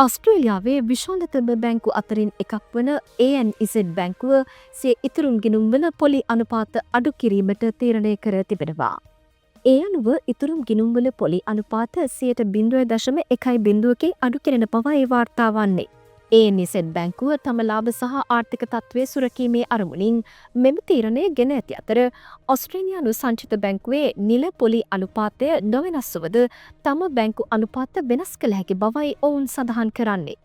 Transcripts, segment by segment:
ඔස්ට්‍රේලියාවේ විශාලතම බැංකු අතරින් එකක් වන ANZ බැංකුව සිය ඉතුරුම් ගිණුම්වල පොලි අනුපාත අඩු කිරීමට තීරණය කර තිබෙනවා. ඒ අනුව ඉතුරුම් ගිණුම්වල පොලි අනුපාත 0.1%කින් අඩු කෙරෙන බවයි වාර්තා වන්නේ. ANZ බැංකුව තම ලාභ සහ ආර්ථික තත්ත්වය සුරකීමේ අරමුණින් මෙම තීරණය ගෙන ඇති අතර ඔස්ට්‍රේලියානු සංචිත බැංකුවේ නිල පොලි අනුපාතය නොවෙනස් වුවද තම බැංකු අනුපාත වෙනස් කළ හැකි බවයි ඔවුන් සඳහන් කරන්නේ.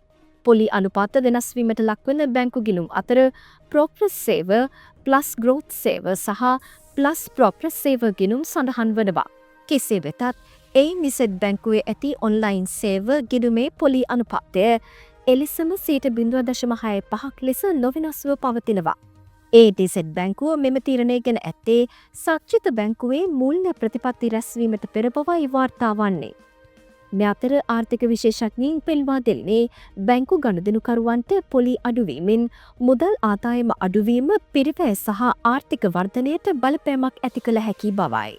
පොලි අනුපාත වෙනස්වීමට ලක්වන බැංකු ගිණුම් අතර ප්‍රෝග්‍රස් සේවර්, ප්ලස් ග්‍රෝත් සේවර් සහ ප්ලස් ප්‍රෝග්‍රස් සේවර් ගිණුම් සඳහන් වනවා. කෙසේ වෙතත් ANZ බැංකුවේ ඇති ඔන්ලයින් සේවර් ගිණුමේ පොලි අනුපාතය එලෙසම 0.65% ලෙස නොවෙනස්ව පවතිනවා. ANZ බැංකුව මෙම තීරණය ගෙන ඇත්තේ සංචිත බැංකුවේ මූල්‍ය ප්‍රතිපත්ති රැස්වීමට පෙර බවයි වාර්තා වන්නේ. මේ අතර ආර්ථික විශේෂඥයින් පෙන්වා දෙන්නේ බැංකු ගනුදෙනුකරුවන්ට පොලි අඩුවීමෙන් මුදල් ආදායම අඩුවීම පිරිවැය සහ ආර්ථික වර්ධනයට බලපෑමක් ඇති කළ හැකි බවයි.